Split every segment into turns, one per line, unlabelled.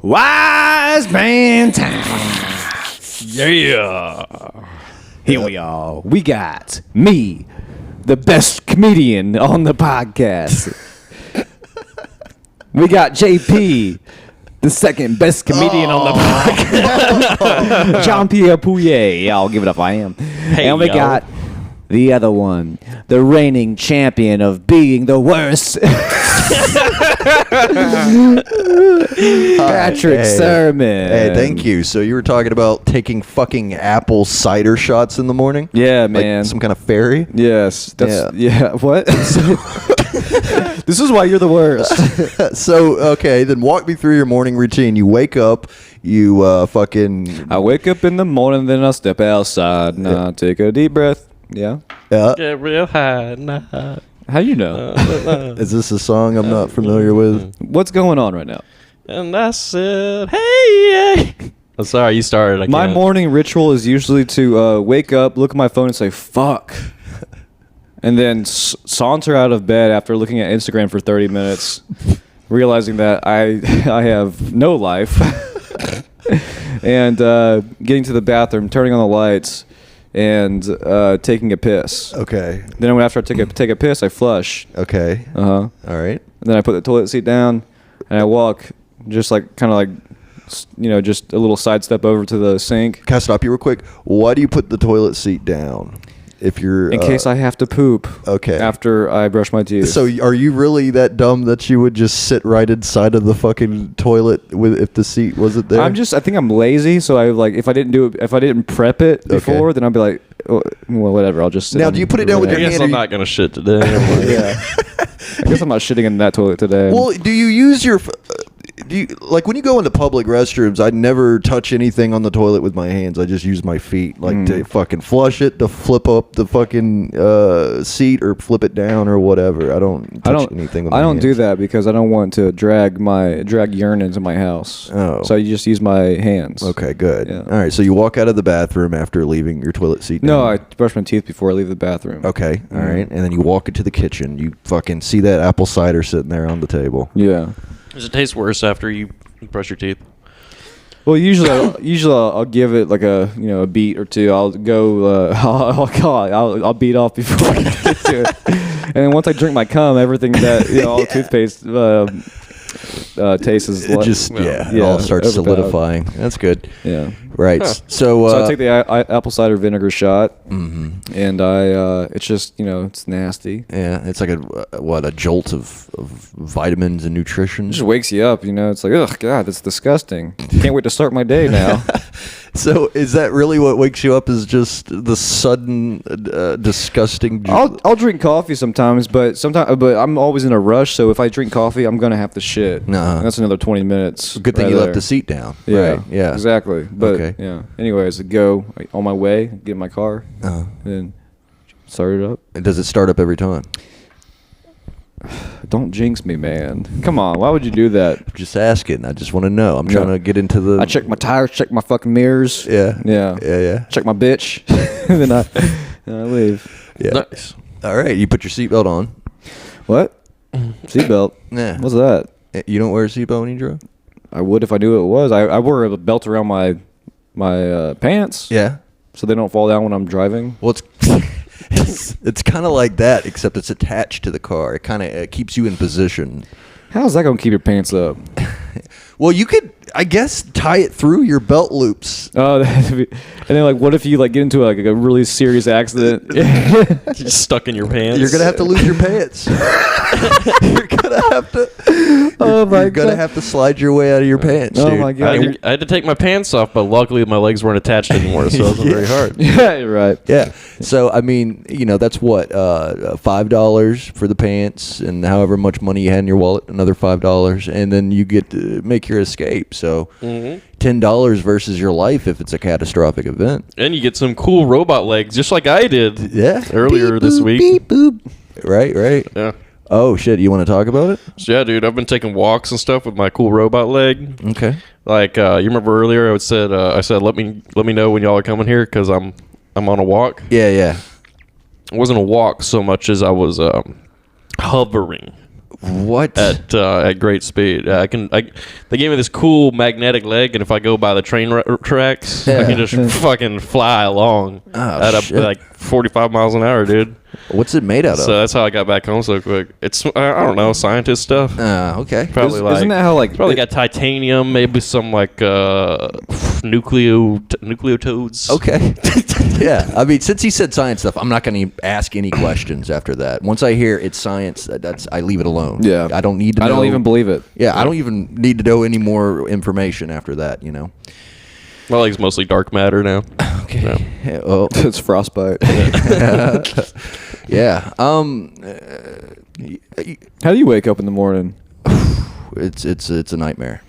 Wise man time.
Yeah.
Here we are. We got me, the best comedian on the podcast. We got JP, the second best comedian on the podcast. Jean-Pierre Pouillet. I'll give it up. I am.
Hey,
and we got the other one, the reigning champion of being the worst. Patrick Sermon.
Hey, thank you. So you were talking about taking fucking apple cider shots in the morning?
Yeah, man.
Like some kind of fairy?
Yes. Yeah. What? This is why you're the worst.
So, okay, then walk me through your morning routine. You wake up, you
I wake up in the morning, then I step outside, and I take a deep breath. Yeah.
Get real high now.
How you know?
Is this a song I'm not familiar with?
What's going on right now?
And I said, hey. Oh, sorry, you started.
My morning ritual is usually to wake up, look at my phone, and say, fuck. And then saunter out of bed after looking at Instagram for 30 minutes, realizing that I have no life. And getting to the bathroom, turning on the lights, and taking a piss.
Okay.
Then after I take a piss, I flush.
Okay.
All
right.
And then I put the toilet seat down, and I walk just just a little sidestep over to the sink.
Can I stop you real quick? Why do you put the toilet seat down? If you're
in case I have to poop.
Okay.
After I brush my teeth.
So are you really that dumb that you would just sit right inside of the fucking toilet if the seat wasn't there?
I think I'm lazy, so if I didn't prep it before, then I'd be like, oh, well, whatever. I'll just sit.
Now, do you put it down with your hand?
I guess I'm not gonna shit today.
Yeah. I guess I'm not shitting in that toilet today.
Well, do you use your? When you go into public restrooms, I never touch anything on the toilet with my hands. I just use my feet, to fucking flush it, to flip up the fucking seat, or flip it down, or whatever. I don't touch anything with my hands.
I don't do that because I don't want to drag urine into my house.
Oh.
So I just use my hands.
Okay, good.
Yeah.
All right, so you walk out of the bathroom after leaving your toilet seat down.
No, I brush my teeth before I leave the bathroom.
Okay, all right. And then you walk into the kitchen. You fucking see that apple cider sitting there on the table.
Yeah.
Does it taste worse after you brush your teeth?
Well, usually I'll give it like a beat or two. I'll go I'll beat off before I get to it. And then once I drink my cum, everything that all toothpaste tastes is
it all starts solidifying. That's good.
Yeah.
Right.
Huh.
So
I take the apple cider vinegar shot, and it's just it's nasty.
Yeah, it's like a jolt of vitamins and nutrition.
It just wakes you up. It's like, oh god, that's disgusting. Can't wait to start my day now.
So is that really what wakes you up? Is just the sudden disgusting?
I'll drink coffee sometimes, but I'm always in a rush. So if I drink coffee, I'm gonna have to shit.
Uh-huh.
That's another 20 minutes.
Good thing you left the seat down.
Yeah,
right. Yeah,
exactly. But
okay.
Yeah. Anyways, I go on my way, get in my car, and start it up.
And does it start up every time?
Don't jinx me, man. Come on, why would you do that?
I'm just asking. I just want to know. I'm trying to get into the.
I check my tires, check my fucking mirrors.
Yeah.
Check my bitch, and then I leave.
Yeah.
Nice.
All right, you put your seatbelt on.
What? Seatbelt?
Yeah.
What's that?
You don't wear a seatbelt when you drive?
I would if I knew what it was. I wore a belt around my pants.
Yeah.
So they don't fall down when I'm driving.
Well, it's kind of like that, except it's attached to the car. It kind of keeps you in position.
How's that gonna keep your pants up?
Well, you could, I guess, tie it through your belt loops.
Oh, and then what if you get into a really serious accident?
Just stuck in your pants.
You're gonna have to lose your pants. You're gonna have to. You're gonna have to slide your way out of your pants.
Oh
dude.
my god!
I had to take my pants off, but luckily my legs weren't attached anymore, so it wasn't very hard.
Yeah, you're right.
Yeah. So I mean, that's what $5 for the pants, and however much money you had in your wallet, another $5, and then you get to make your escape. So $10 versus your life if it's a catastrophic event.
And you get some cool robot legs, just like I did.
Yeah.
Earlier this week.
Beep boop. Right.
Yeah.
Oh shit! You want to talk about it?
So, yeah, dude. I've been taking walks and stuff with my cool robot leg.
Okay.
Like you remember earlier, I said let me know when y'all are coming here because I'm on a walk.
Yeah.
It wasn't a walk so much as I was hovering.
What?
at great speed. They gave me this cool magnetic leg, and if I go by the train tracks, I can just fucking fly along at like 45 miles an hour, dude.
What's it made out of?
So that's how I got back home so quick. It's I don't know, scientist stuff.
Okay.
Probably
Isn't that how like
probably got titanium, maybe some like nucleotodes.
Okay. Yeah. I mean, since he said science stuff, I'm not going to ask any questions after that. Once I hear it's science, I leave it alone.
Yeah.
I don't need to know.
I don't even believe it.
Yeah, I don't even need to know any more information after that, you know.
My leg's mostly dark matter now.
Okay.
Yeah.
Yeah, oh.
It's frostbite.
Yeah.
How do you wake up in the morning?
It's a nightmare.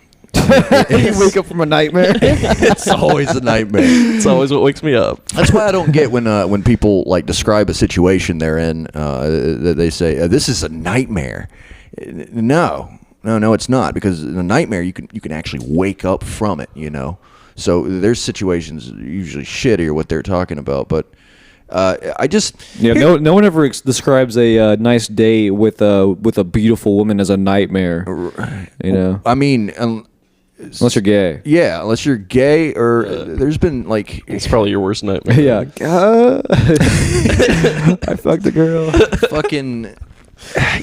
You wake up from a nightmare.
It's always a nightmare.
It's always what wakes me up.
That's why I don't get when people like describe a situation they're in that they say this is a nightmare. No, it's not, because in a nightmare you can actually wake up from it. You know, so there's situations usually shitty or what they're talking about, but.
No one ever describes a nice day with a beautiful woman as a nightmare. You know,
I mean,
unless you're gay.
Yeah, unless you're gay, or there's been like
It's probably your worst nightmare.
Yeah, I fucked a girl.
fucking.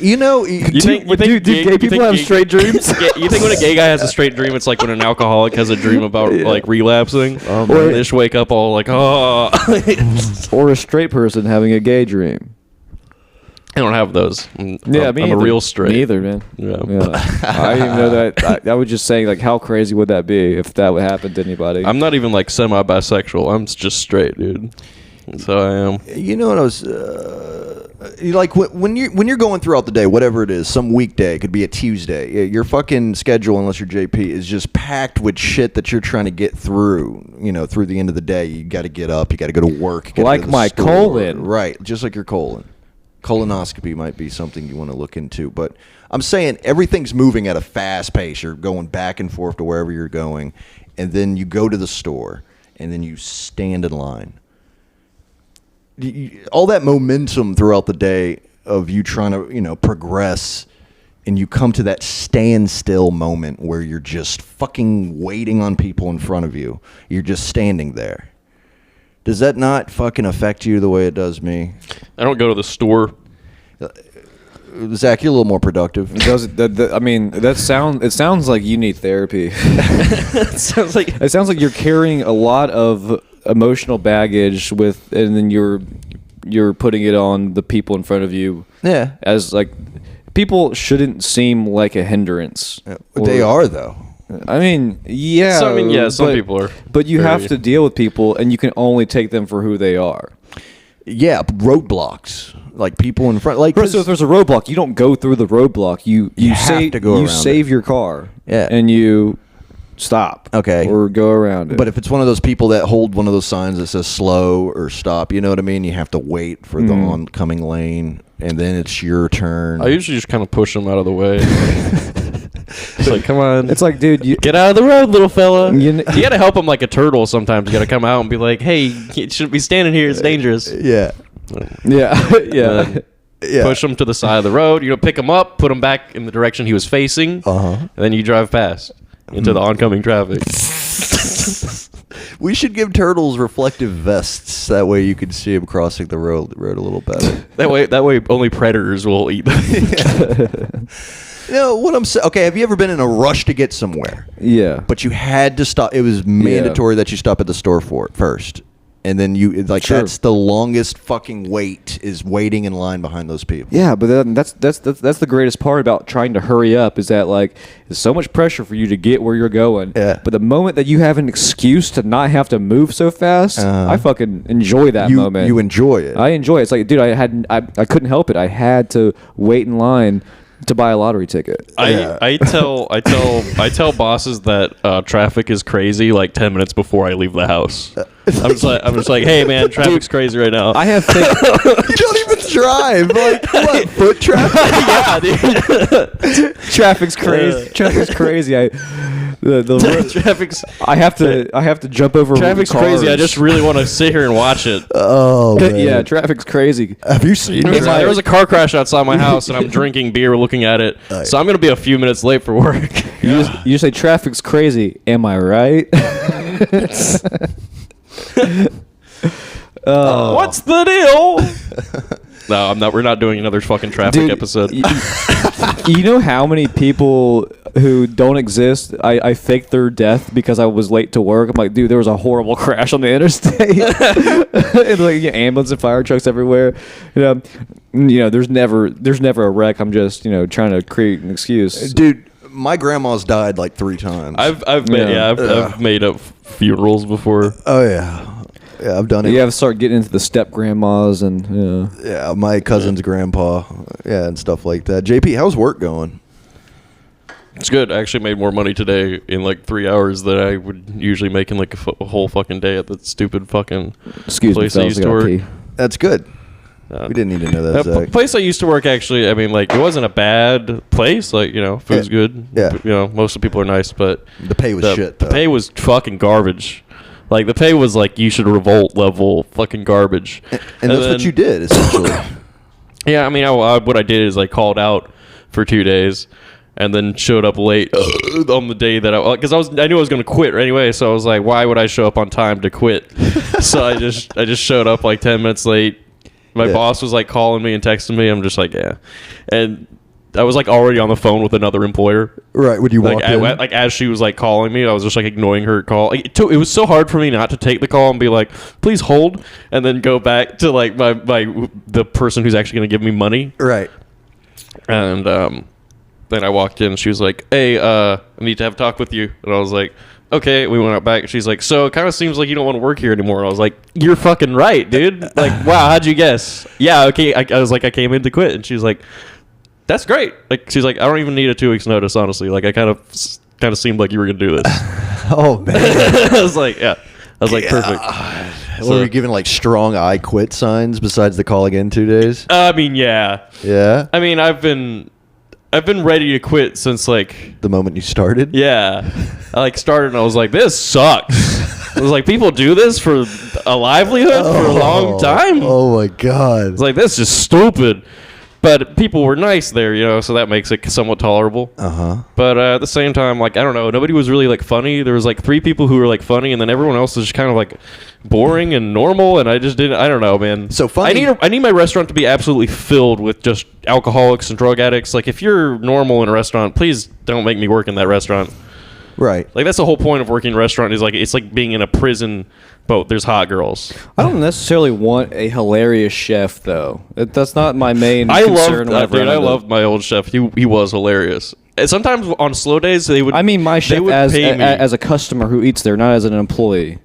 You know,
Do gay people have straight dreams?
You think when a gay guy has a straight dream, it's like when an alcoholic has a dream about like relapsing?
Or-
Or they just wake up all like, oh.
Or a straight person having a gay dream.
I don't have those. I'm
Me
a
either.
real straight.
Me either, man.
Yeah.
I didn't even know that. I was just saying, like, how crazy would that be if that would happen to anybody?
I'm not even like semi-bisexual. I'm just straight, dude. That's how I am.
you know what I was like when you're going throughout the day, whatever it is, some weekday, it could be a Tuesday. Your fucking schedule, unless you're JP, is just packed with shit that you're trying to get through. You know, through the end of the day, you got to get up, you got to go to work, you gotta
Like
go to the
my
store.
colon.
Right? Just like your colon. Colonoscopy might be something you want to look into, but I'm saying everything's moving at a fast pace. You're going back and forth to wherever you're going, and then you go to the store, and then you stand in line. All that momentum throughout the day of you trying to, progress, and you come to that standstill moment where you're just fucking waiting on people in front of you. You're just standing there. Does that not fucking affect you the way it does me?
I don't go to the store.
Zach, you're a little more productive.
It sounds like you need therapy.
It sounds like
you're carrying a lot of emotional baggage and then you're putting it on the people in front of you.
Yeah.
As like, people shouldn't seem like a hindrance.
They are, though.
I mean, yeah.
Some people are.
But you have to deal with people, and you can only take them for who they are.
Yeah, roadblocks, like people in front. Like,
So if there's a roadblock, you don't go through the roadblock. You
have to go around
save your car.
Yeah.
And you stop.
Okay.
Or go around it.
But if it's one of those people that hold one of those signs that says slow or stop, you know what I mean? You have to wait for the oncoming lane, and then it's your turn.
I usually just kind of push them out of the way. It's like, come on.
It's like, dude,
Get out of the road, little fella.
You
got to help him like a turtle sometimes. You got to come out and be like, hey, you shouldn't be standing here. It's dangerous.
Yeah.
yeah.
Yeah.
Push him to the side of the road. Pick him up, put him back in the direction he was facing, and then you drive past into the oncoming traffic.
We should give turtles reflective vests. That way you can see them crossing the road a little better.
That way only predators will eat them.
What I'm saying. Okay, have you ever been in a rush to get somewhere?
Yeah.
But you had to stop. It was mandatory that you stop at the store for it first. And then that's the longest fucking wait, is waiting in line behind those people.
Yeah, but then that's the greatest part about trying to hurry up, is that like there's so much pressure for you to get where you're going.
Yeah.
But the moment that you have an excuse to not have to move so fast, I fucking enjoy that moment.
You enjoy it.
I enjoy it. It's like, dude, I couldn't help it. I had to wait in line to buy a lottery ticket.
I tell bosses that traffic is crazy like 10 minutes before I leave the house. I'm just like, hey man, traffic's crazy right now.
I have
You don't even drive. Like, what, foot traffic?
Yeah, dude.
traffic's crazy. Traffic's crazy.
Traffic's
I have to jump over.
traffic's
cars.
crazy. I just really want to sit here and watch it.
Oh, man.
Yeah, traffic's crazy.
Have you seen it?
There was a car crash outside my house, and I'm drinking beer, looking at it. So I'm gonna be a few minutes late for work.
You say traffic's crazy. Am I right?
What's the deal? No, I'm not. We're not doing another fucking traffic episode.
You know how many people who don't exist, I faked their death because I was late to work. I'm like, dude, there was a horrible crash on the interstate. And like ambulance and fire trucks everywhere. You know, there's never a wreck. I'm just trying to create an excuse.
Dude, my grandma's died like 3 times.
I've made up funerals before.
Oh yeah. Yeah, I've done it.
You have to start getting into the step grandmas and
Yeah, my cousin's grandpa. Yeah, and stuff like that. JP, how's work going?
It's good. I actually made more money today in like 3 hours than I would usually make in like a whole fucking day at that stupid fucking
excuse me,
place I
fellas,
used
I
to
gotta
work.
pee.
That's good. We didn't need to know that, Zach.
Place I used to work, actually, I mean, like, it wasn't a bad place. Like, food's good.
Yeah.
Most of the people are nice, but
The pay was shit,
The
though.
pay was fucking garbage. Like, the pay was like, you should revolt level fucking garbage.
And that's what you did, essentially.
Yeah, I mean, what I did is I called out for 2 days and then showed up late on the day that because I knew I was going to quit anyway, so I was like, why would I show up on time to quit? So I just showed up like 10 minutes late. My boss was like calling me and texting me. I'm just like, yeah. And I was like already on the phone with another employer.
Right, when you walked in.
Like as she was like calling me, I was just like ignoring her call. It was so hard for me not to take the call and be like, please hold, and then go back to like the person who's actually going to give me money.
Right.
And then I walked in and she was like, hey, I need to have a talk with you. And I was like, okay. We went out back. She's like, so it kind of seems like you don't want to work here anymore. And I was like, you're fucking right, dude. Like, wow, how'd you guess? Yeah, okay. I was like, I came in to quit. And she's like, that's great. Like, she's like, I don't even need a 2 weeks notice, honestly. Like, I kind of seemed like you were gonna do this.
Oh man.
I was like, yeah. I was like, perfect.
Were you giving like strong I quit signs besides the call again 2 days?
I mean, yeah.
Yeah.
I mean, I've been ready to quit since like
The moment you started?
yeah. I like started and I was like, this sucks. I was like, people do this for a livelihood for a long time.
Oh my god.
It's like, this is stupid. But people were nice there, so that makes it somewhat tolerable.
Uh-huh.
But at the same time, like, I don't know, nobody was really like funny. There was like 3 people who were like funny, and then everyone else was just kind of like boring and normal. And I just didn't. I don't know, man.
So funny.
I need my restaurant to be absolutely filled with just alcoholics and drug addicts. Like, if you're normal in a restaurant, please don't make me work in that restaurant.
Right.
Like, that's the whole point of working in a restaurant is like it's like being in a prison boat. There's hot girls.
I don't necessarily want a hilarious chef, though. That's not my main concern.
I loved my old chef. He was hilarious. And sometimes on slow days they would.
I mean, my chef as a customer who eats there, not as an employee.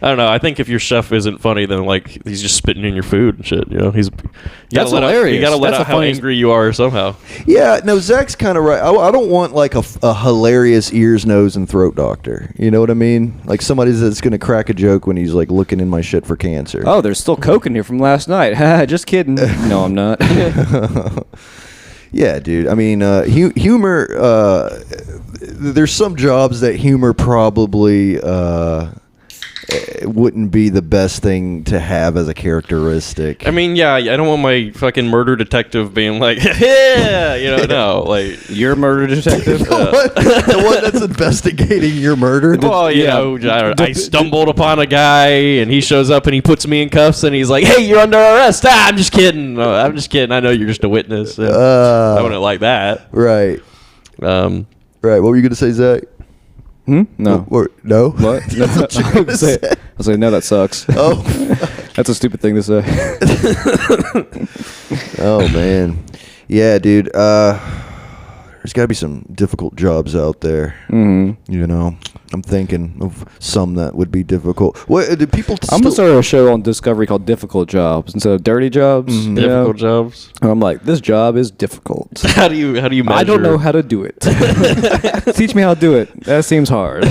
I don't know. I think if your chef isn't funny, then like he's just spitting in your food and shit.
That's hilarious.
You gotta let
That's
out
the
how
funniest-
angry you are somehow.
Yeah, no, Zach's kind of right. I don't want like a hilarious ears, nose, and throat doctor. You know what I mean? Like somebody that's going to crack a joke when he's like looking in my shit for cancer.
Oh, there's still Coke in here from last night. Just kidding. No, I'm not.
Yeah, dude. I mean, humor. There's some jobs that humor probably wouldn't be the best thing to have as a characteristic.
I mean, yeah, I don't want my fucking murder detective being like, yeah, no, like
You're a murder detective?
The one that's investigating your murder.
well, I stumbled upon a guy and he shows up and he puts me in cuffs and he's like, hey, you're under arrest. I'm just kidding. No, I'm just kidding. I know you're just a witness. I wouldn't like that.
Right.
Um,
Right. What were you going to say, Zach?
No.
No?
What? No, I was like, no, that sucks.
Oh.
That's a stupid thing to say.
Oh, man. Yeah, dude. There's got to be some difficult jobs out there.
Mm-hmm.
You know? I'm thinking of some that would be difficult. What do people?
I'm gonna start a show on Discovery called Difficult Jobs instead of Dirty Jobs. you know?
Difficult jobs.
I'm like, this job is difficult.
How do you measure?
I don't know how to do it. Teach me how to do it. That seems hard.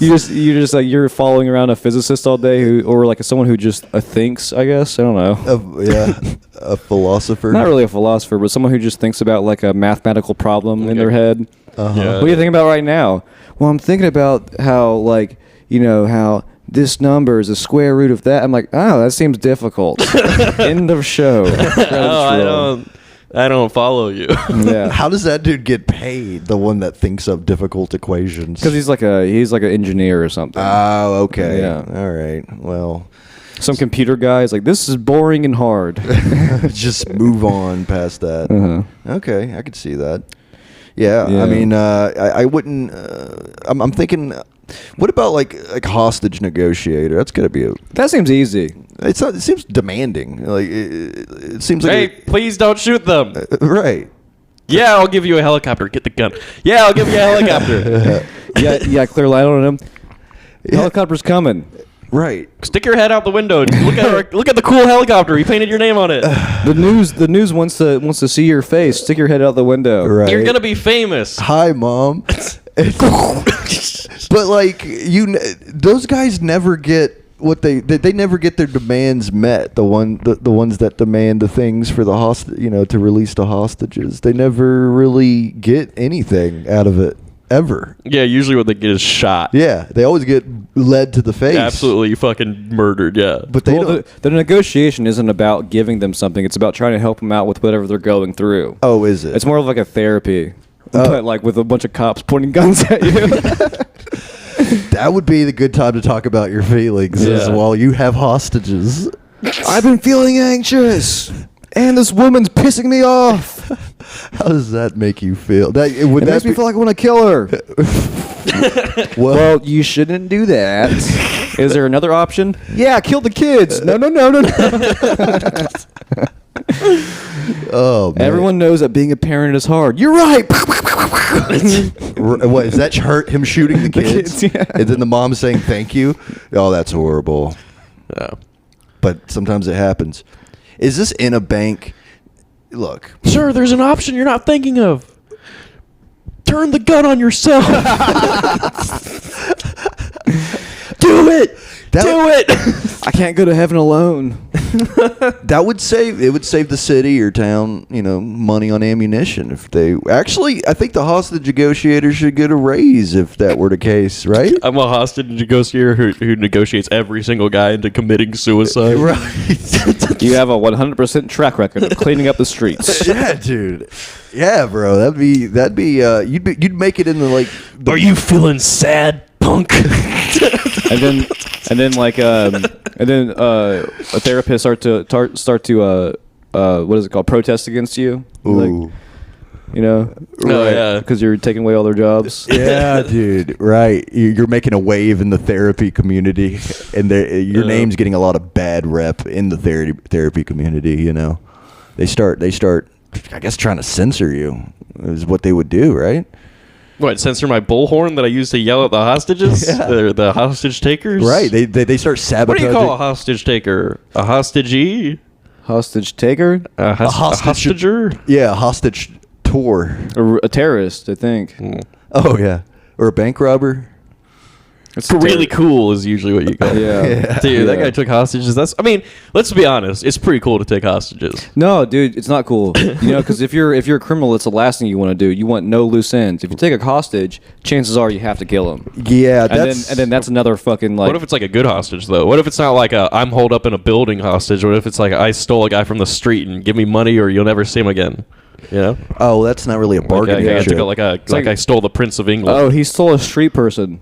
you're following around a physicist all day, or like someone who just thinks. I guess I don't know.
A philosopher.
Not really a philosopher, but someone who just thinks about like a mathematical problem in their head.
Uh-huh.
Yeah.
What do you think about right now? Well, I'm thinking about how, like, how this number is a square root of that. I'm like, oh, that seems difficult. End of show.
Oh, I don't follow you.
Yeah.
How does that dude get paid? The one that thinks of difficult equations.
Because he's like an engineer or something.
Oh, okay.
Yeah.
All right. Well,
Some computer guy is like, this is boring and hard.
just move on past that.
Uh-huh.
Okay, I could see that. Yeah,
Yeah.
I mean, I wouldn't. I'm thinking. What about like hostage negotiator? That's gotta be a.
That seems easy.
It's not, it seems demanding. Like it seems
Hey,
like.
please don't shoot them.
Right.
Yeah, I'll give you a helicopter. Get the gun. Yeah, I'll give you a helicopter.
Yeah, clear light on him.
Yeah.
Helicopter's coming.
Right.
Stick your head out the window. And look at the cool helicopter. We painted your name on it.
The news wants to see your face. Stick your head out the window.
Right.
You're gonna be famous.
Hi, mom. But like those guys never get what they never get their demands met. The ones that demand the things for the to release the hostages. They never really get anything out of it ever.
Yeah, usually what they get is shot.
Yeah, they always get led to the face.
Absolutely fucking murdered. Yeah.
But they
Well,
don't.
the negotiation isn't about giving them something. It's about trying to help them out with whatever they're going through.
Oh, is it?
It's more of like a therapy, but like with a bunch of cops pointing guns at you.
That would be the good time to talk about your feelings is
Yeah.
while you have hostages.
I've been feeling anxious, and this woman's pissing me off.
How does that make you feel?
It makes me feel like I want to kill her. Well, you shouldn't do that. Is there another option? Yeah, kill the kids. No.
Oh, man.
Everyone knows that being a parent is hard. You're right.
What is that? Him shooting the kids,
kids, yeah.
And then the mom saying thank you. Oh, that's horrible.
Yeah.
But sometimes it happens. Is this in a bank? Look,
Sir, there's an option you're not thinking of. Turn the gun on yourself. Do it. Do it.
I can't go to heaven alone.
that would save the city or town, money on ammunition if they actually. I think the hostage negotiators should get a raise if that were the case, right?
I'm a hostage negotiator who negotiates every single guy into committing suicide.
Right.
You have a 100% track record of cleaning up the streets.
Yeah, dude. Yeah, bro. That'd be. You'd make it in the like.
Are you feeling sad, punk?
and then a therapist start to what is it called, protest against you.
Ooh.
Oh, yeah.
Because you're taking away all their jobs.
Yeah, dude. Right. You're making a wave in the therapy community, and your name's getting a lot of bad rep in the therapy community. They start. I guess trying to censor you is what they would do, right?
What, censor my bullhorn that I use to yell at the hostages?
Yeah.
The hostage takers?
Right. They start
What
sabotaging.
do you call a hostage taker? A hostagee?
Hostage taker,
A hostager?
Yeah, hostage tour.
a terrorist, I think.
Oh yeah, or a bank robber.
It's
Really cool is usually what you call it.
Yeah.
Dude, that
Yeah.
guy took hostages. Let's be honest. It's pretty cool to take hostages.
No, dude, it's not cool. Because if you're a criminal, it's the last thing you want to do. You want no loose ends. If you take a hostage, chances are you have to kill him.
Yeah,
And then that's another fucking like.
What if it's like a good hostage, though? What if it's not like I'm holed up in a building hostage? What if it's like I stole a guy from the street and give me money or you'll never see him again?
Oh, that's not really a bargaining
I
chip.
like
like-
I stole the Prince of England.
Oh, he stole a street person.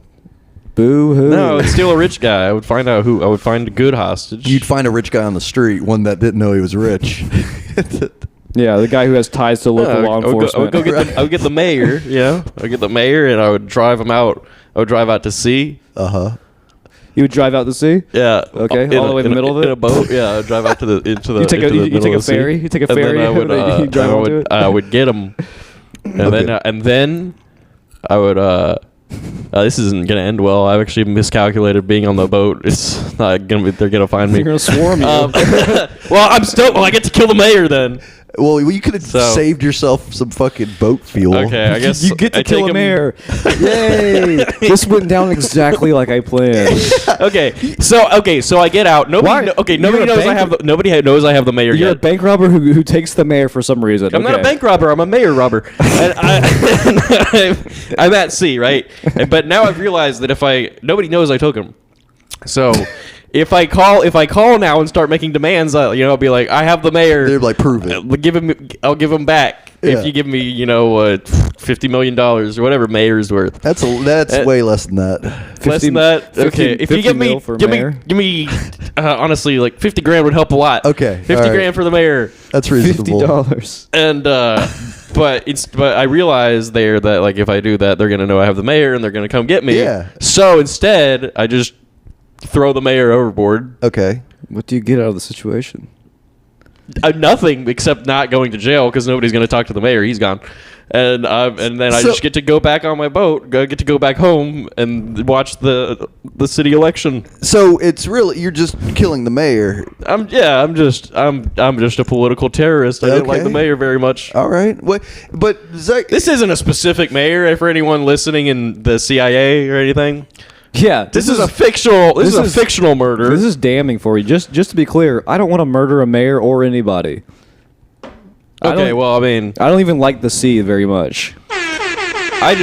Boo hoo.
No, it's still a rich guy. I would find out who. I would find a good hostage.
You'd find a rich guy on the street, one that didn't know he was rich.
Yeah, the guy who has ties to local law enforcement.
I would get the mayor. Yeah, I would get the mayor, and I would drive him out. I would drive out to sea.
You would drive out to sea.
Yeah.
Okay, all the way in the middle of it?
in a boat. Yeah, I'd drive out to the into the.
You take a-
into the
you
middle
take a
of the sea.
ferry? You take a
And then
ferry
I would,
and you drive
and
onto it?
I would get him, and then I would This isn't gonna end well. I've actually miscalculated being on the boat. It's not gonna be. They're gonna find me.
They're gonna swarm you.
Well, I'm stoked. Well, I get to kill the mayor then.
Well, you could have saved yourself some fucking boat fuel.
Okay, I guess
you get to
I
kill
take
a
him-
mayor. Yay! This went down exactly like I planned.
Okay, so I get out.
Why?
Nobody
You're a
knows I
bank-
have. Nobody knows I have the mayor
You're a
yet.
bank robber who takes the mayor for some reason.
I'm not a bank robber. I'm a mayor robber. And I'm at sea, right? But now I've realized that nobody knows I took him. So if I call now and start making demands, I'll be like, I have the mayor.
They're like, prove it.
I'll give him back
Yeah.
if you give me, $50 million or whatever mayor's worth.
That's way less than that.
Less than that.
50
Okay, if you
50
give me,
mil for
give
mayor?
me, honestly, like 50 grand would help a lot.
Okay,
50
all right.
grand for the mayor.
That's reasonable.
$50.
And but I realize there that like if I do that, they're gonna know I have the mayor and they're gonna come get me.
Yeah.
So instead, I just throw the mayor overboard.
Okay.
What do you get out of the situation?
Nothing except not going to jail because nobody's gonna talk to the mayor. He's gone. And then I
So-
just get to go back on my boat. Get to go back home and watch the city election.
So it's really you're just killing the mayor.
I'm just a political terrorist. I didn't like
Okay.
the mayor very much.
All right. What? But Zach,
This isn't a specific mayor for anyone listening in the CIA or anything.
Yeah,
This is a fictional. This is a fictional murder.
This is damning for you. Just to be clear, I don't want to murder a mayor or anybody.
Okay, well, I mean,
I don't even like the sea very much.
I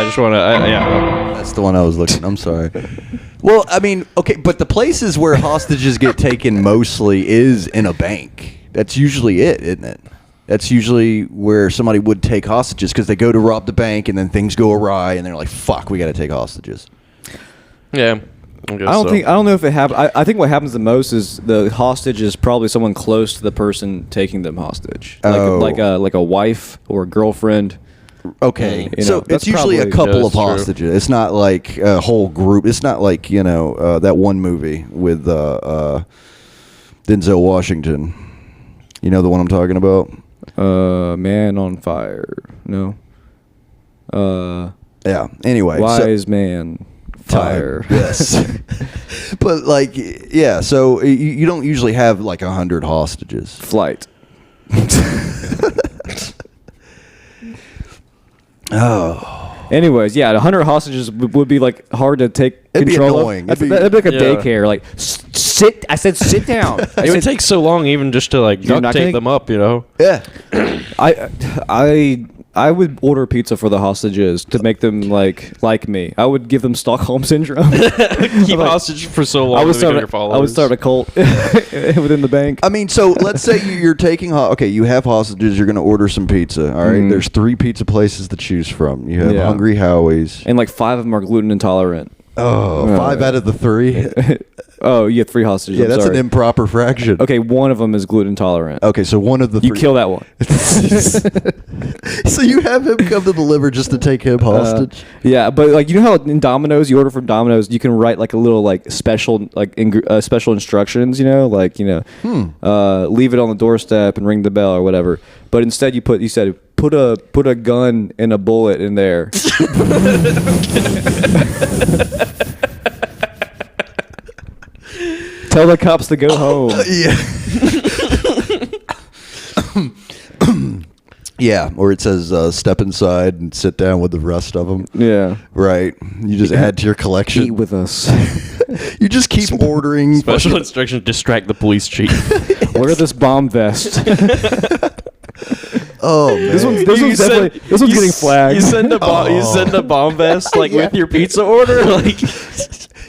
just want to, yeah.
that's the one I was looking. I'm sorry. Well, I mean, okay, but the places where hostages get taken mostly is in a bank. That's usually it, isn't it? That's usually where somebody would take hostages because they go to rob the bank and then things go awry and they're like, "Fuck, we got to take hostages."
Yeah. I
I don't know if it happens. I think what happens the most is the hostage is probably someone close to the person taking them hostage, like a wife or a girlfriend.
Okay,
You
so
know,
it's
that's
usually a
probably-
couple
Yeah,
of
that's true.
hostages. It's not like a whole group. It's not like that one movie with Denzel Washington. You know the one I'm talking about?
Man on fire. No.
Yeah. Anyway,
Wise man. Fire.
Yes. But like, yeah. So you don't usually have like 100 hostages.
Flight.
Oh.
Anyways, yeah, 100 hostages would be like hard to take
It'd be
control
annoying.
of.
It'd
That'd be like a
Yeah.
daycare. Like, sit. I said, sit down.
It would take so long even just to like
You're
duct
not
tape
gonna-
them up,
Yeah.
I would order pizza for the hostages to make them like me. I would give them Stockholm syndrome.
keep hostage for so long.
I would
to become
start.
your followers.
I would start a cult within the bank.
I mean, so let's say you're taking okay, you have hostages. You're going to order some pizza. All right.
Mhm.
There's 3 pizza places to choose from. You have
Yeah.
Hungry Howie's.
And like 5 of them are gluten intolerant.
Oh, 5 out of the 3.
Oh, you have 3 hostages.
Yeah,
I'm
that's
sorry.
an improper fraction.
Okay, one of them is gluten intolerant.
Okay, so one of the 3.
You kill that one.
So you have him come to deliver just to take him hostage?
Yeah, but like you know how in Domino's you order from Domino's, you can write like a little like special special instructions. Leave it on the doorstep and ring the bell or whatever. But instead you said put a gun and a bullet in there. Tell the cops to go home.
Yeah. Yeah, or it says step inside and sit down with the rest of them.
Yeah.
Right. You just add to your collection.
Eat with us.
You just keep ordering.
Special
fucking-
instructions: distract the police chief.
Wear this bomb vest.
Oh man.
This one's getting flagged.
You send a bomb vest like with your pizza order. Like,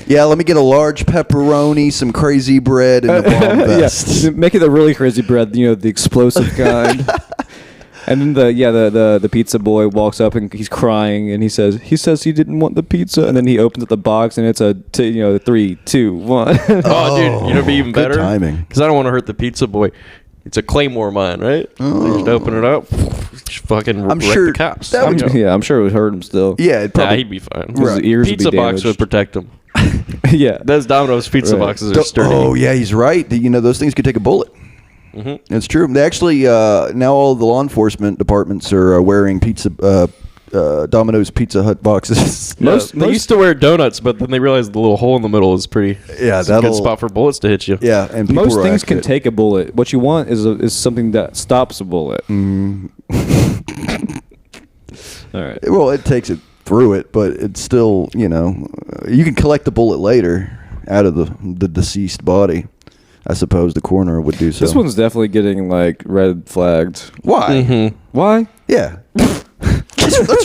Yeah, let me get a large pepperoni, some crazy bread, and a bomb vest.
Yeah, make it a really crazy bread, the explosive kind. And then the pizza boy walks up and he's crying and he says he didn't want the pizza, and then he opens up the box and it's 3, 2, 1.
oh, dude, you know, be even
good
better.
timing.
Because I don't want to hurt the pizza boy. It's a Claymore mine, right? You just open it up, just fucking
I'm
wreck
sure
the cops.
that would-
I'm sure it would hurt him still.
Yeah, it
Nah,
probably.
he'd be fine.
His ears would be
Pizza box
damaged.
would protect him.
Yeah.
Those Domino's pizza
Right.
boxes are sturdy.
Oh yeah, he's right. Those things could take a bullet.
Mm-hmm.
It's true. They actually now all the law enforcement departments are wearing Domino's Pizza Hut boxes.
They used to wear donuts, but then they realized the little hole in the middle is pretty.
Yeah,
it's a good spot for bullets to hit you.
Yeah, and people
Most
were
things can
accurate.
take a bullet. What you want is something that stops a bullet. All right.
Well, it takes it through it, but it's still, you can collect the bullet later out of the deceased body. I suppose the coroner would do so.
This one's definitely getting like red flagged.
Why?
Mm-hmm.
Why?
Yeah. Let's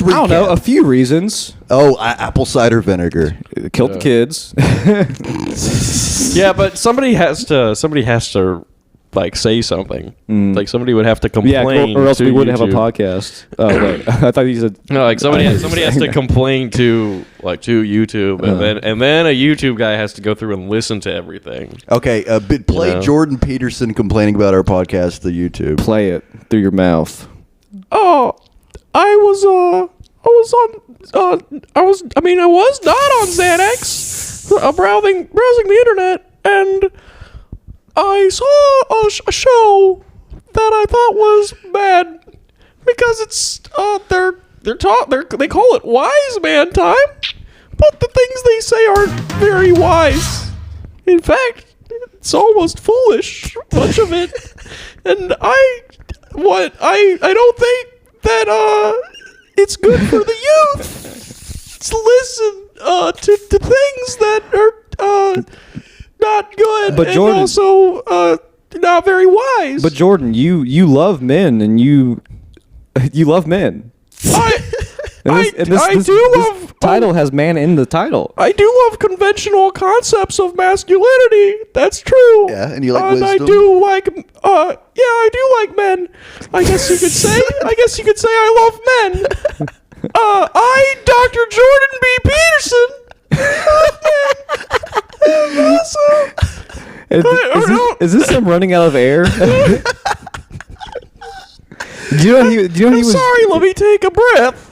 recap.
I don't know. A few reasons.
Oh, apple cider vinegar.
It killed the kids.
Yeah, but somebody has to like say something. Like somebody would have to complain.
Yeah, or else
to
we wouldn't have a
YouTube.
podcast. Oh wait, I thought you said
No, like somebody has to complain to YouTube, and then a YouTube guy has to go through and listen to everything.
Okay, play
Yeah.
Jordan Peterson complaining about our podcast to YouTube.
play it through your mouth.
Oh, I was not on Xanax, browsing the internet, and I saw a show that I thought was bad because it's they call it wise man time, but the things they say aren't very wise. In fact, it's almost foolish, much of it, and I don't think that it's good for the youth to listen to things that are not good,
But
and
Jordan-
also not very wise.
But Jordan, you love men, and you love men.
I do love
title has man in the title.
I do love conventional concepts of masculinity. That's true.
Yeah, and you like
and
wisdom?
I do like. I do like men. I guess you could say. I love men. I, Dr. Jordan B. Peterson, love men.
Is this him running out of air? Do you know he was?
Sorry, let me take a breath.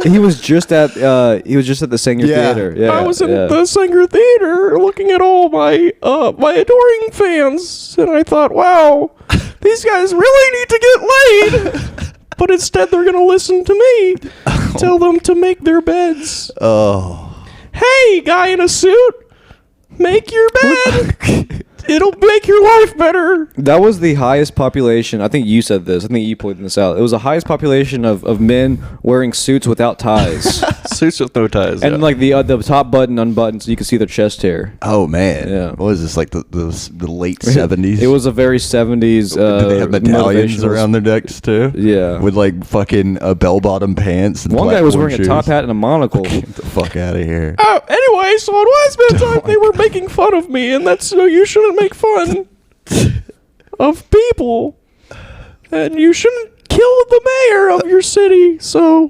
He was just at the Sanger
Yeah.
Theater. Yeah,
I was in
yeah.
the Sanger Theater looking at all my my adoring fans, and I thought, wow, these guys really need to get laid. But instead, they're going to listen to me. Tell them to make their beds.
Oh.
Hey, guy in a suit, make your bed. It'll make your life better.
That was the highest population. I think you said this. I think you pointed this out. It was the highest population of men wearing suits without ties,
Suits with no ties.
and like the top button unbuttoned so you could see their chest hair.
Oh man.
Yeah.
What was this, like the late 70s?
It was a very 70s.
Did they have medallions
motivational-
around their necks too?
Yeah.
With like fucking bell-bottom pants. And
One guy was wearing
platform
a top
shoes.
hat and a monocle.
Get the fuck out of here.
Anyway, so on Wise Man Time, they were making fun of me, and that's you shouldn't make fun of people, and you shouldn't kill the mayor of your city. So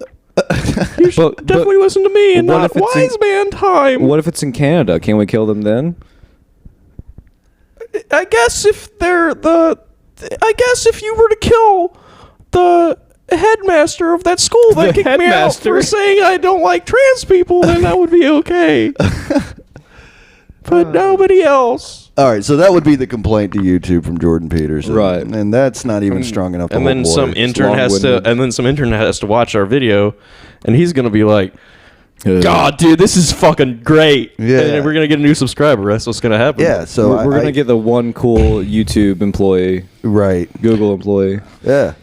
you should
But-
definitely listen to me and
what
not
if it's
Wise Man Time.
What if it's in Canada? Can we kill them then?
I guess if you were to kill the headmaster of that school that
The
kicked me out
headmaster?
for saying I don't like trans people, then that would be okay. But nobody else.
All right, so that would be the complaint to YouTube from Jordan Peterson,
Right.
And that's not even strong enough. To
And then
hold
some
water.
intern has to watch our video, and he's gonna be like, God, dude, this is fucking great.
Yeah.
And we're gonna get a new subscriber. That's what's gonna happen.
Yeah, so
we're gonna get the one cool YouTube employee,
right.
Google employee.
Yeah,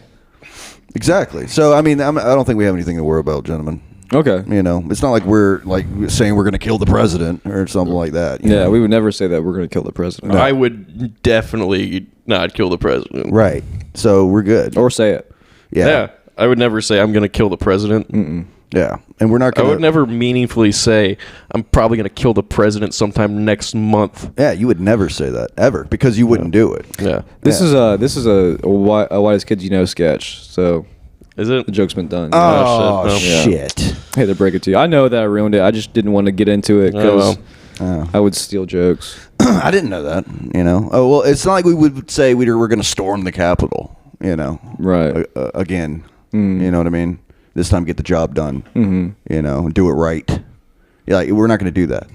exactly. So I mean, I don't think we have anything to worry about, gentlemen.
Okay.
You know, it's not like we're like saying we're going to kill the president or something like that. you
Yeah,
know?
we would never say that we're gonna kill the president.
I would definitely not kill the president.
Right. So we're good.
Or say it.
Yeah. I would never say I'm gonna kill the president.
Yeah. And we're not
I
going
would never meaningfully say I'm probably gonna kill the president sometime next month.
Yeah, you would never say that ever because you wouldn't do it.
Yeah.
This is a Whitest Kids You Know sketch. So
Is it?
the joke's been done.
Oh,
no.
shit.
I hate to break it to you. I know that I ruined it. I just didn't want to get into it because
Oh.
I would steal jokes.
I didn't know that, you know. Oh, well, it's not like we would say we're going to storm the Capitol, you know.
Right.
Again. You know what I mean? This time get the job done. You know, do it right. Yeah, like, we're not going to do that.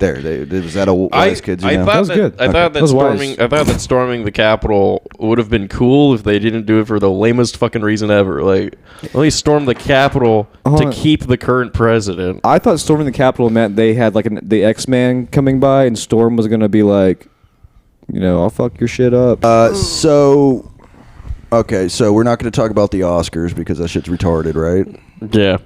There, was that a wise kids?
I
know?
thought
was good.
I thought
That was wise.
that storming the Capitol would have been cool if they didn't do it for the lamest fucking reason ever. Like, at least storm the Capitol to keep the current president.
I thought storming the Capitol meant they had like the X-Man coming by, and Storm was gonna be like, I'll fuck your shit up.
Okay, so we're not going to talk about the Oscars because that shit's retarded, right?
Yeah.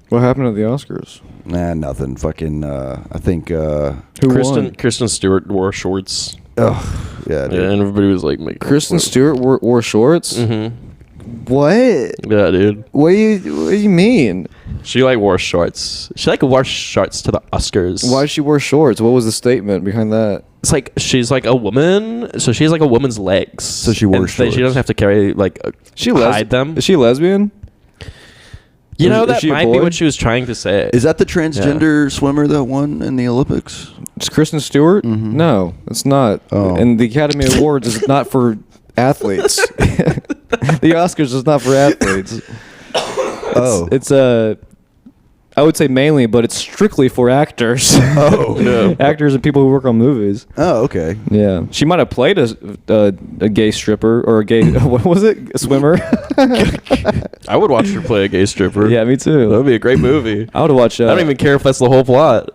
What happened at the Oscars?
Nah, nothing. Fucking, I think.
Who won?
Kristen Stewart wore shorts.
Oh, yeah, dude.
Yeah, and everybody was like, making
Kristen Stewart wore shorts.
Mm-hmm.
What?
Yeah, dude.
What do you mean?
She wore shorts. She wore shorts to the Oscars.
Why did she wear shorts? What was the statement behind that?
It's like she's like a woman, so she has like a woman's legs.
So she wore shorts.
She doesn't have to carry hide them.
Is she lesbian?
You know,
Is
that
she a
might be
boy?
what she was trying to say.
Is that the transgender swimmer that won in the Olympics?
It's Kristen Stewart?
Mm-hmm.
No, it's not.
Oh.
And the Academy Awards is not for athletes. The Oscars is not for athletes. It's I would say mainly, but it's strictly for actors.
Oh,
no.
Actors and people who work on movies.
Oh, okay.
Yeah, she might have played a gay stripper or a gay what was it, a swimmer?
I would watch her play a gay stripper.
Yeah, me too.
That would be a great movie.
I would watch.
I don't even care if that's the whole plot.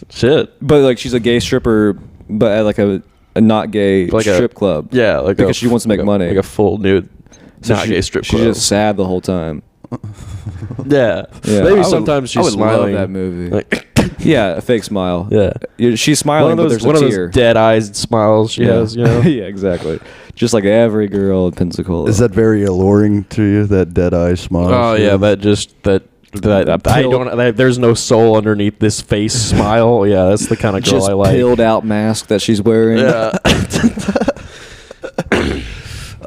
Shit.
But like, she's a gay stripper, but at like a not gay
Like
strip club.
Yeah, like
because she wants to make money.
Like a full nude, not gay strip club.
She's just sad the whole time.
Yeah.
Yeah,
Maybe
I
sometimes she's
I would
smiling.
love that movie.
Like,
Yeah, a fake smile.
yeah.
She's smiling, but there's a tear.
those dead-eyed smiles she has,
yeah, exactly. Just like every girl in Pensacola.
Is that very alluring to you? That dead eye smile?
Oh yeah, there's no soul underneath this face smile. Yeah, that's the kind of girl
just
I like.
peeled out mask that she's wearing?
Yeah.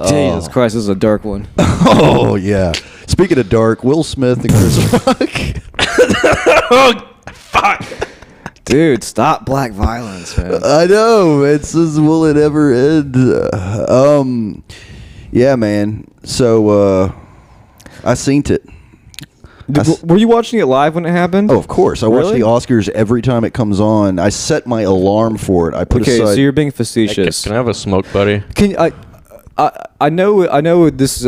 Jesus Christ, this is a dark one.
Oh yeah. Speaking of dark, Will Smith and Chris Rock.
Oh fuck.
Dude, stop black violence, man.
I know. It says, will it ever end? Yeah, man. So, I seen it.
Were you watching it live when it happened?
Oh, of course. I watch
Really?
the Oscars every time it comes on. I set my alarm for it. I put
Okay,
aside.
so you're being facetious.
Can I have a smoke, buddy?
I know this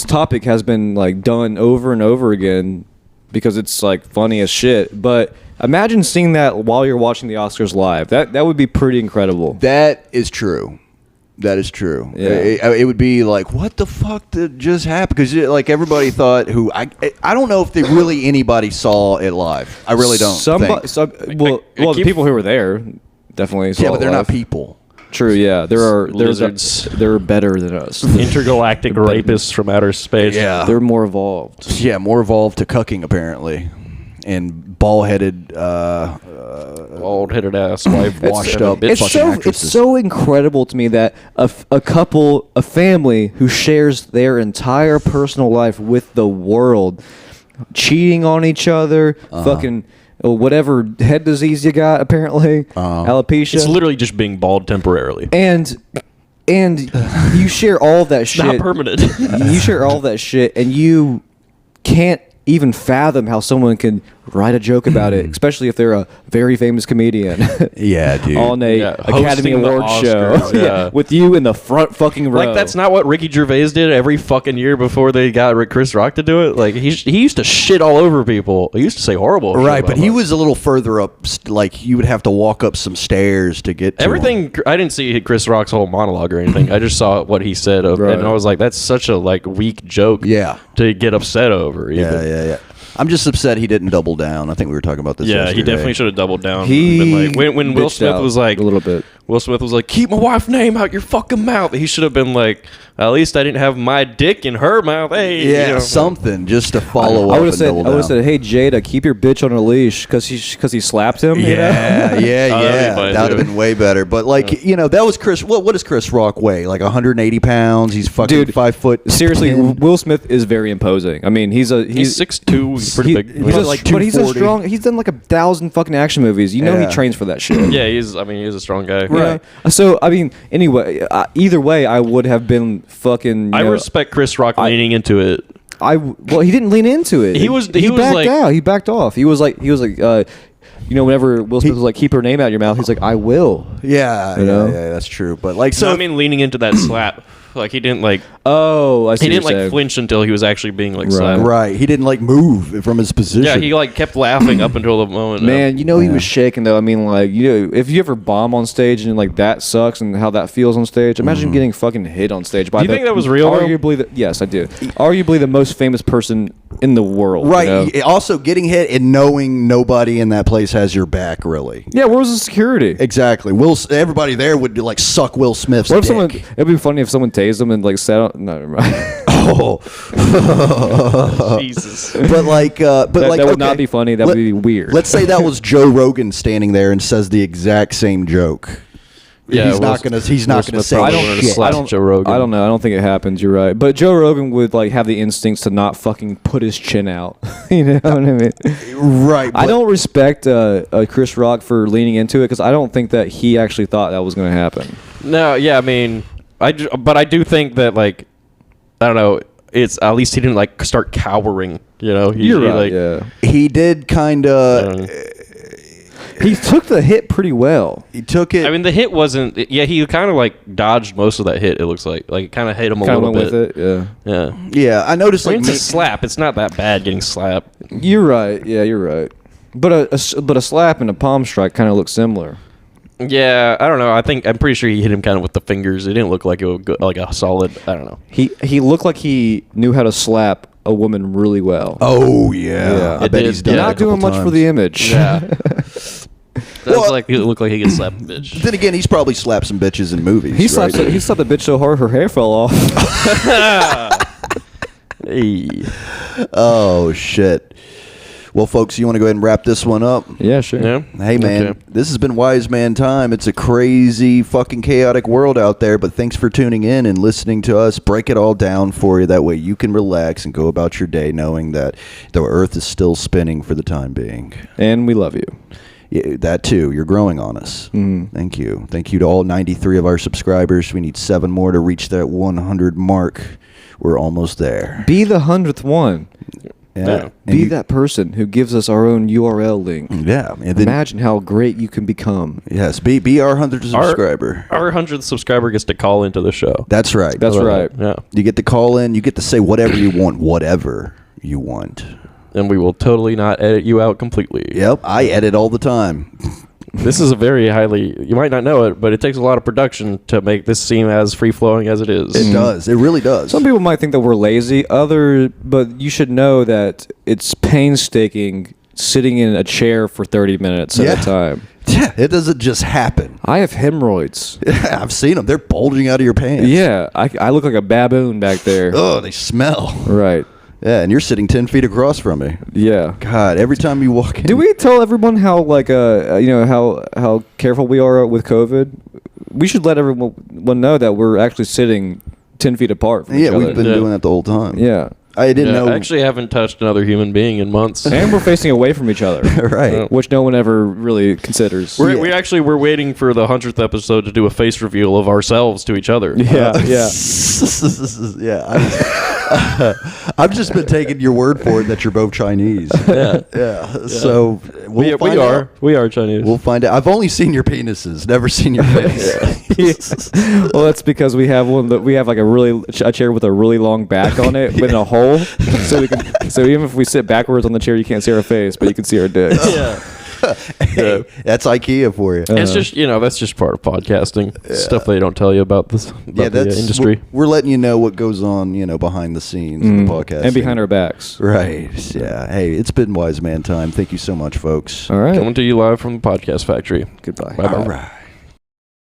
topic has been like done over and over again because it's like funny as shit, but imagine seeing that while you're watching the Oscars live. That would be pretty incredible.
That is true. That is true.
Yeah.
It would be like, what the fuck did just happen? Because like everybody thought, I don't know if anybody saw it live. I really don't. think.
The people who were there definitely saw
Yeah, but
it
they're
live.
not people.
True, yeah. There's
Lizards.
They're better than us.
Intergalactic rapists from outer space.
Yeah.
They're more evolved.
Yeah, more evolved to cucking apparently, and ball-headed,
Bald-headed ass wife
washed up.
It's
fucking
so
actresses.
it's so incredible to me that a family who shares their entire personal life with the world, cheating on each other, fucking whatever head disease you got, apparently alopecia.
It's literally just being bald temporarily.
and you share all that shit.
Not permanent.
You share all that shit, and you can't even fathom how someone can write a joke about it, especially if they're a very famous comedian.
Yeah, dude.
On a Academy
hosting the
Award show.
Oscars, yeah.
With you in the front fucking row.
Like, that's not what Ricky Gervais did every fucking year before they got Chris Rock to do it. Like, he used to shit all over people. He used to say horrible shit
Right,
about
but he
them.
was a little further up. Like you would have to walk up some stairs to get to
Everything.
him.
I didn't see Chris Rock's whole monologue or anything. I just saw what he said,
Right.
and I was like, "That's such a weak joke."
Yeah.
To get upset over. Even.
Yeah. I'm just upset he didn't double down. I think we were talking about this.
Yeah,
yesterday.
he definitely should have doubled down.
He
Been like, when Will
bitched
Smith
out
was like
a little bit.
Will Smith was like, "Keep my wife's name out your fucking mouth." He should have been like, "At least I didn't have my dick in her mouth." Hey,
Yeah,
you know.
something just to follow
I
up
would
and
have said,
double down.
"Hey Jada, keep your bitch on a leash," because he slapped him. you know?
Yeah,
that'd be
yeah.
fine,
That would have
too.
been way better. But that was Chris. What does Chris Rock weigh? Like 180 pounds. He's fucking
Dude,
5 foot.
Seriously,
10.
Will Smith is very imposing. I mean, he's
6'2", he's pretty big.
But he's a
240.
strong. He's done like 1,000 fucking action movies. You know,
Yeah.
he trains for that shit.
Yeah, he's a strong guy.
You know? So I mean, anyway, either way, I would have been fucking.
I respect Chris Rock leaning into it.
Well, he didn't lean into it.
He was
backed
like-
out. He backed off. He was like, whenever Will Smith was like, keep her name out of your mouth, he's like, I will.
Yeah,
know?
yeah, that's true. But like,
So
so
I mean, leaning into that slap, like he didn't like
Oh, I see.
he didn't
what you're
like
saying.
flinch until he was actually being like
Right.
slapped.
right, he didn't like move from his position.
Yeah, he like kept laughing up until the moment.
Man, he was shaking though. I mean, like, if you ever bomb on stage and like that sucks and how that feels on stage, imagine getting fucking hit on stage by.
Do you think that was real, though?
Arguably, yes, I do. Arguably the most famous person in the world.
Right.
You know?
Also, getting hit and knowing nobody in that place has your back, really.
Yeah. Where was the security?
Exactly. Everybody there would like suck Will Smith's
What if
dick.
someone? It'd be funny if someone tased him and like sat on. No, never mind.
Oh.
Jesus.
But like,
that would not be funny. That would be weird.
Let's say that was Joe Rogan standing there and says the exact same joke.
Yeah,
he's not gonna say
probably wanted to
shit.
slap Joe Rogan.
I don't know. I don't think it happens. You're right. But Joe Rogan would like have the instincts to not fucking put his chin out. You know what I mean?
Right.
I
but-
don't respect Chris Rock for leaning into it because I don't think that he actually thought that was going to happen.
No, yeah, I mean, but I do think that like, I don't know. It's at least he didn't like start cowering. You know,
You're right.
Like,
yeah.
He did kind of.
He took the hit pretty well.
He took it.
I mean, the hit wasn't. Yeah, he kind of like dodged most of that hit. It looks like it kind of hit him a
Kind of
little
went
bit.
with it. Yeah.
Yeah.
yeah, I noticed.
I mean,
Like,
it's a slap. It's not that bad getting slapped.
You're right. Yeah, you're right. But a slap and a palm strike kind of look similar.
Yeah, I don't know. I'm pretty sure he hit him kind of with the fingers. It didn't look like it would go, like a solid. I don't know.
He looked like he knew how to slap a woman really well.
oh yeah,
Yeah.
I
It
bet
did,
he's done.
yeah.
that a
Not doing
couple
much for
times.
the image.
Yeah.
Well-
It looked like he could slap a bitch.
Then again, he's probably slapped some bitches in movies.
He slapped
right?
he slapped the bitch so hard her hair fell off.
Hey.
Oh shit. Well, folks, you want to go ahead and wrap this one up?
Yeah, sure.
Yeah.
Hey, man,
Okay.
this has been Wise Man Time. It's a crazy, fucking chaotic world out there, but thanks for tuning in and listening to us break it all down for you. That way you can relax and go about your day knowing that the earth is still spinning for the time being.
And we love you.
Yeah, that too. You're growing on us. Thank you. Thank you to all 93 of our subscribers. We need 7 more to reach that 100 mark. We're almost there.
Be the 100th one.
Yeah.
And
Be
you-
that person who gives us our own URL link.
Yeah. And then,
Imagine how great you can become.
yes, be our 100th subscriber.
Our 100th subscriber gets to call into the show.
That's right.
That's right.
Yeah.
You get to call in. You get to say whatever you want, whatever you want.
And we will totally not edit you out completely.
Yep, I edit all the time.
This is a very highly, you might not know it, but it takes a lot of production to make this seem as free flowing as it is.
It does. It really does.
Some people might think that we're lazy. But you should know that it's painstaking sitting in a chair for 30 minutes at a time.
Yeah, it doesn't just happen.
I have hemorrhoids.
I've seen them. They're bulging out of your pants.
Yeah, I look like a baboon back there.
Oh, they smell.
Right.
Yeah, and you're sitting 10 feet across from me.
Yeah.
God, every time you walk in.
Do we tell everyone how how careful we are with COVID? We should let everyone know that we're actually sitting 10 feet apart from each
Yeah,
other.
we've been
Yeah.
doing that the whole time.
Yeah.
I didn't
Yeah,
know.
I actually haven't touched another human being in months.
And we're facing away from each other.
Right.
Which no one ever really considers.
We're waiting for the 100th episode to do a face reveal of ourselves to each other.
Yeah, yeah.
yeah. I've just been taking your word for it that you're both Chinese.
Yeah.
Yeah. So
We
find
are.
out.
We are Chinese.
We'll find out. I've only seen your penises, never seen your face.
Well, that's because we have like a chair with a really long back on it with a hole, so even if we sit backwards on the chair, you can't see our face, but you can see our dicks.
yeah.
Hey, that's IKEA for you.
It's just, that's just part of podcasting. Stuff they don't tell you about the industry.
We're letting you know what goes on, behind the scenes in the podcast
And behind our backs.
Right. Yeah. Hey, it's been Wise Man Time. Thank you so much, folks.
All right.
Coming to you live from the podcast factory.
Goodbye.
Bye-bye.
All right.